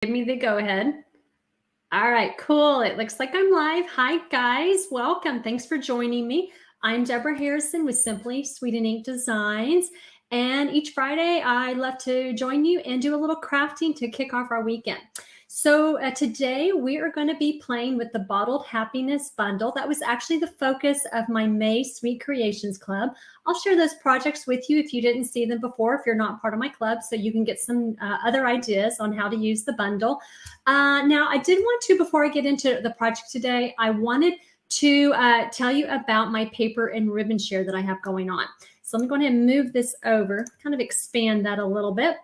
Give me the go ahead. All right, cool. It looks like I'm live. Hi, guys. Welcome. Thanks for joining me. I'm Debra Harrison with Simply Sweet and Ink Designs. And each Friday, I love to join you and do a little crafting to kick off our weekend. So today we are going to be playing with the Bottled Happiness bundle. That was actually the focus of my May Sweet Creations Club. I'll share those projects with you if you didn't see them before, if you're not part of my club, so you can get some other ideas on how to use the bundle. Now, I did want to, before I get into the project today, I wanted to tell you about my paper and ribbon share that I have going on. So I'm going to move this over, kind of expand that a little bit.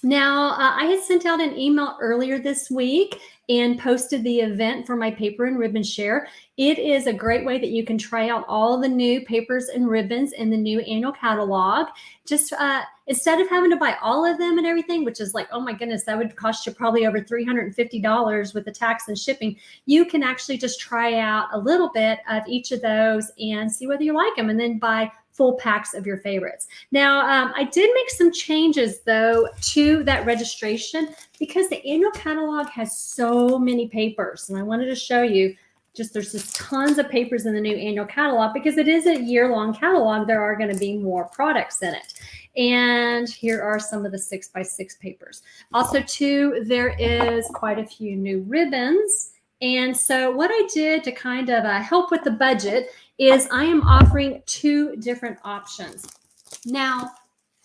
Now, I had sent out an email earlier this week and posted the event for my paper and ribbon share. It is a great way that you can try out all the new papers and ribbons in the new annual catalog. Just instead of having to buy all of them and everything, which is like, oh my goodness, that would cost you probably over $350 with the tax and shipping. You can actually just try out a little bit of each of those and see whether you like them, and then buy full packs of your favorites. Now, I did make some changes though to that registration because the annual catalog has so many papers, and I wanted to show you there's just tons of papers in the new annual catalog because it is a year-long catalog. There are going to be more products in it. And here are some of the 6x6 papers. Also too, there is quite a few new ribbons. And so what I did to kind of help with the budget is I am offering two different options. Now,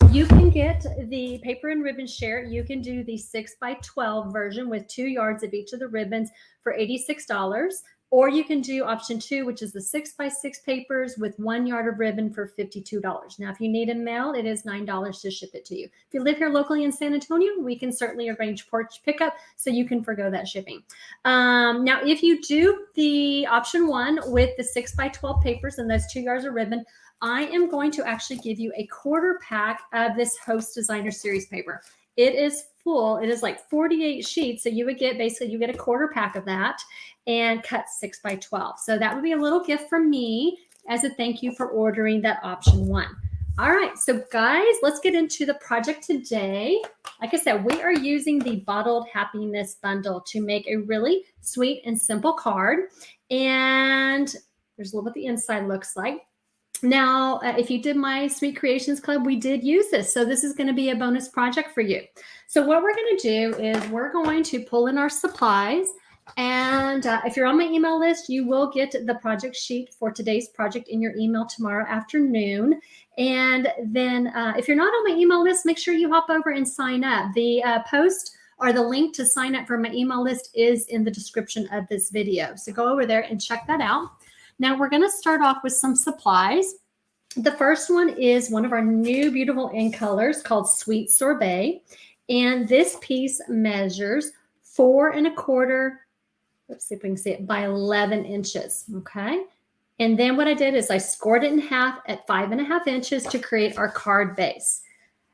you can get the paper and ribbon share. You can do the 6x12 version with 2 yards of each of the ribbons for $86. Or you can do option 2, which is the 6x6 papers with 1 yard of ribbon for $52. Now, if you need it mailed, it is $9 to ship it to you. If you live here locally in San Antonio, we can certainly arrange porch pickup so you can forgo that shipping. Now, if you do the option 1 with the 6x12 papers and those 2 yards of ribbon, I am going to actually give you a quarter pack of this Host Designer Series paper. It is full. It is like 48 sheets. So you would get, basically, you get a quarter pack of that and cut 6x12. So that would be a little gift from me as a thank you for ordering that option 1. All right, so guys, let's get into the project today. Like I said, we are using the Bottled Happiness bundle to make a really sweet and simple card. And there's a little bit the inside looks like. Now, if you did my Sweet Creations Club, we did use this. So this is going to be a bonus project for you. So what we're going to do is we're going to pull in our supplies. And if you're on my email list, you will get the project sheet for today's project in your email tomorrow afternoon. And then if you're not on my email list, make sure you hop over and sign up. The post or the link to sign up for my email list is in the description of this video. So go over there and check that out. Now we're going to start off with some supplies. The first one is one of our new beautiful In Colors called Sweet Sorbet. And this piece measures 4 1/4, let's see if we can see it, by 11 inches, okay? And then what I did is I scored it in half at 5 1/2 inches to create our card base.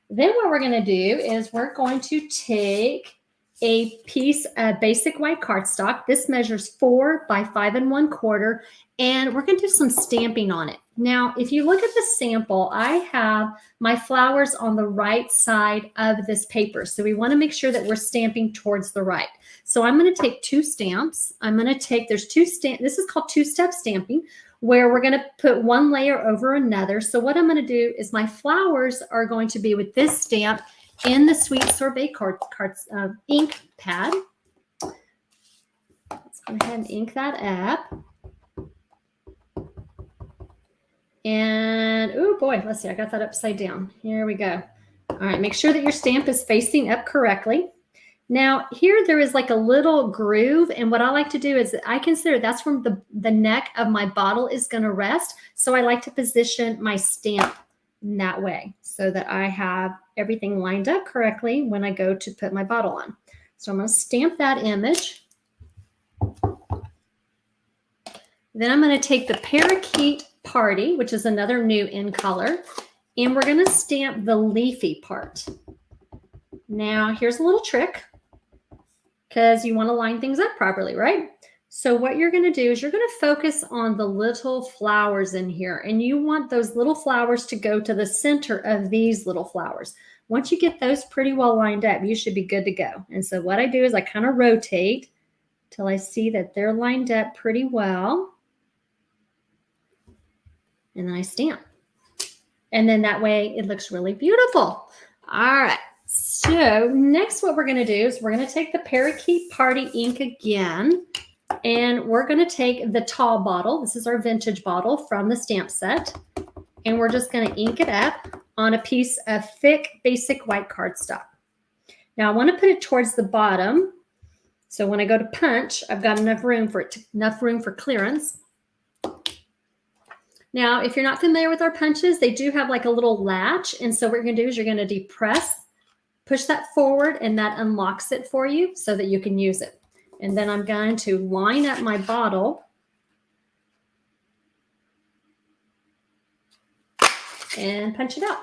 Then what we're going to do is we're going to take a piece of basic white cardstock. This measures 4 by 5 1/4, and we're going to do some stamping on it. Now, if you look at the sample, I have my flowers on the right side of this paper. So we want to make sure that we're stamping towards the right. So I'm going to take 2 stamps. I'm going to take, there's 2 stamps. This is called 2-step stamping, where we're going to put one layer over another. So what I'm going to do is my flowers are going to be with this stamp in the Sweet Sorbet ink pad. Let's go ahead and ink that up. And, oh boy, let's see, I got that upside down. Here we go. All right, make sure that your stamp is facing up correctly. Now, here there is like a little groove, and what I like to do is I consider that's where the neck of my bottle is going to rest. So I like to position my stamp in that way so that I have everything lined up correctly when I go to put my bottle on. So I'm going to stamp that image. Then I'm going to take the Parakeet Party, which is another new In Color, and we're going to stamp the leafy part. Now, here's a little trick because you want to line things up properly, right? So what you're going to do is you're going to focus on the little flowers in here, and you want those little flowers to go to the center of these little flowers. Once you get those pretty well lined up, you should be good to go. And so what I do is I kind of rotate till I see that they're lined up pretty well. And then I stamp. And then that way it looks really beautiful. All right. So next what we're going to do is we're going to take the Parakeet Party ink again. And we're going to take the tall bottle. This is our vintage bottle from the stamp set. And we're just going to ink it up on a piece of thick, basic white cardstock. Now I want to put it towards the bottom. So when I go to punch, I've got enough room for it, enough room for clearance. Now, if you're not familiar with our punches, they do have like a little latch. And so what you're going to do is you're going to depress, push that forward, and that unlocks it for you so that you can use it. And then I'm going to line up my bottle and punch it out.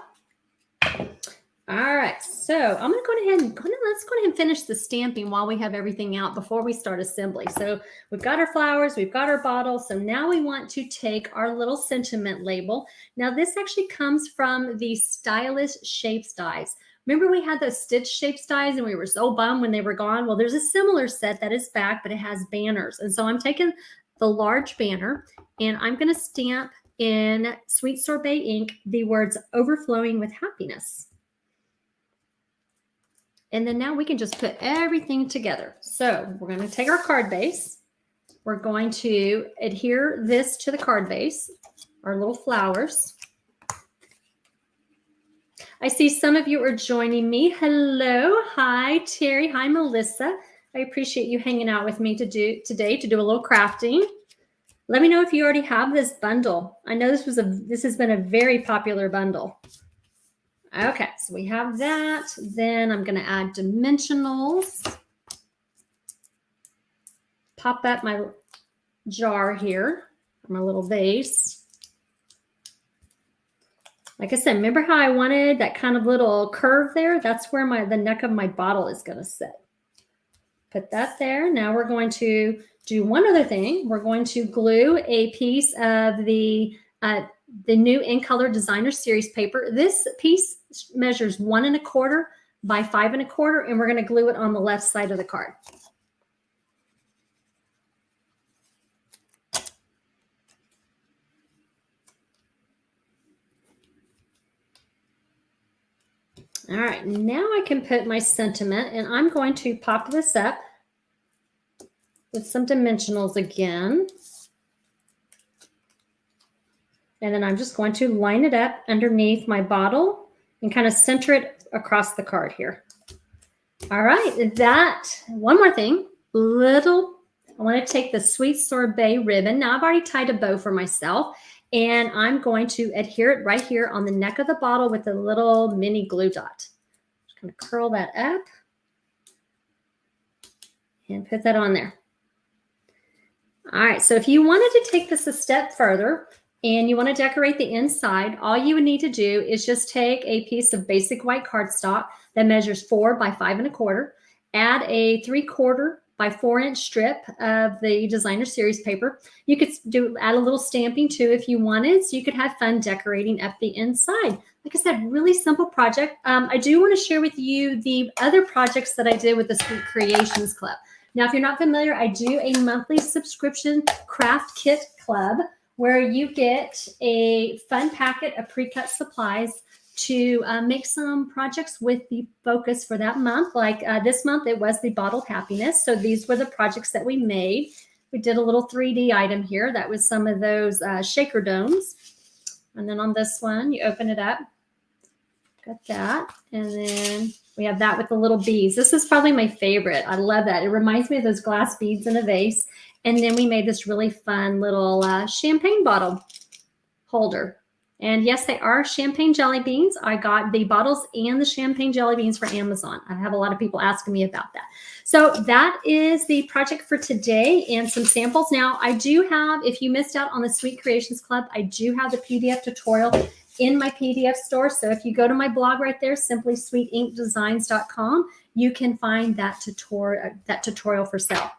All right, so I'm going to go ahead and let's go ahead and finish the stamping while we have everything out before we start assembly. So we've got our flowers, we've got our bottle. So now we want to take our little sentiment label. Now this actually comes from the Stylish Shapes dies. Remember we had those stitch shapes dies and we were so bummed when they were gone? Well, there's a similar set that is back, but it has banners. And so I'm taking the large banner and I'm going to stamp in Sweet Sorbet ink the words overflowing with happiness. And then now we can just put everything together. So we're going to take our card base. We're going to adhere this to the card base, our little flowers. I see some of you are joining me. Hello. Hi, Terry. Hi, Melissa. I appreciate you hanging out with me today to do a little crafting. Let me know if you already have this bundle. I know this has been a very popular bundle. Okay, so we have that. Then I'm going to add dimensionals. Pop up my jar here, my little vase. Like I said, remember how I wanted that kind of little curve there? That's where the neck of my bottle is going to sit. Put that there. Now we're going to do one other thing. We're going to glue a piece of the new In Color Designer Series paper. This piece measures 1 1/4 by 5 1/4, and we're going to glue it on the left side of the card. All right, now I can put my sentiment, and I'm going to pop this up with some dimensionals again. And then I'm just going to line it up underneath my bottle and kind of center it across the card here. All right, one more thing, I want to take the Sweet Sorbet ribbon. Now I've already tied a bow for myself, and I'm going to adhere it right here on the neck of the bottle with a little mini glue dot. Just going to curl that up and put that on there. All right, so if you wanted to take this a step further and you want to decorate the inside, all you would need to do is just take a piece of basic white cardstock that measures 4 by 5 1/4, add a 3/4 by 4 inch strip of the Designer Series paper. You could add a little stamping too if you wanted, so you could have fun decorating up the inside. Like I said, really simple project. I do want to share with you the other projects that I did with the Sweet Creations Club. Now, if you're not familiar, I do a monthly subscription craft kit club where you get a fun packet of pre-cut supplies to make some projects with the focus for that month. Like this month, it was the bottled happiness. So these were the projects that we made. We did a little 3D item here. That was some of those shaker domes. And then on this one, you open it up. Got that. And then we have that with the little beads. This is probably my favorite. I love that. It reminds me of those glass beads in a vase. And then we made this really fun little champagne bottle holder. And yes, they are champagne jelly beans. I got the bottles and the champagne jelly beans for Amazon. I have a lot of people asking me about that. So that is the project for today and some samples. Now, I do have, if you missed out on the Sweet Creations Club, I do have the PDF tutorial in my PDF store. So if you go to my blog right there, simplysweetinkdesigns.com, you can find that tutorial for sale.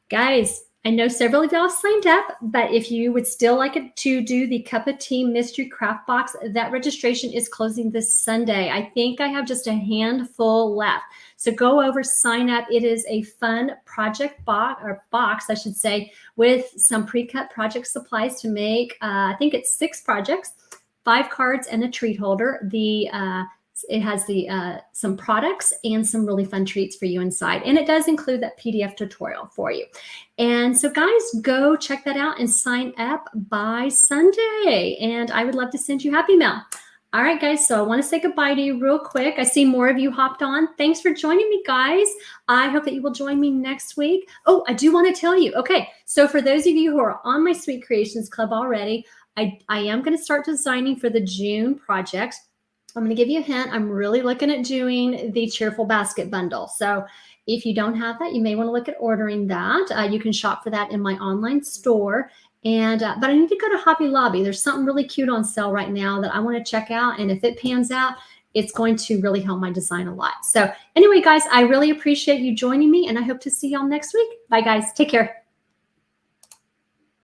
Guys, I know several of y'all signed up, but if you would still like it to do the Cup of Tea Mystery Craft Box, that registration is closing this Sunday. I think I have just a handful left. So go over, sign up. It is a fun project box, I should say, with some pre-cut project supplies to make, I think it's 6 projects, 5 cards and a treat holder. It has some products and some really fun treats for you inside. And it does include that PDF tutorial for you. And so guys, go check that out and sign up by Sunday. And I would love to send you happy mail. All right, guys, so I want to say goodbye to you real quick. I see more of you hopped on. Thanks for joining me, guys. I hope that you will join me next week. Oh, I do want to tell you. Okay, so for those of you who are on my Sweet Creations Club already, I am going to start designing for the June projects. I'm going to give you a hint. I'm really looking at doing the Cheerful Basket bundle. So if you don't have that, you may want to look at ordering that. You can shop for that in my online store. And but I need to go to Hobby Lobby. There's something really cute on sale right now that I want to check out. And if it pans out, it's going to really help my design a lot. So anyway, guys, I really appreciate you joining me, and I hope to see y'all next week. Bye, guys. Take care.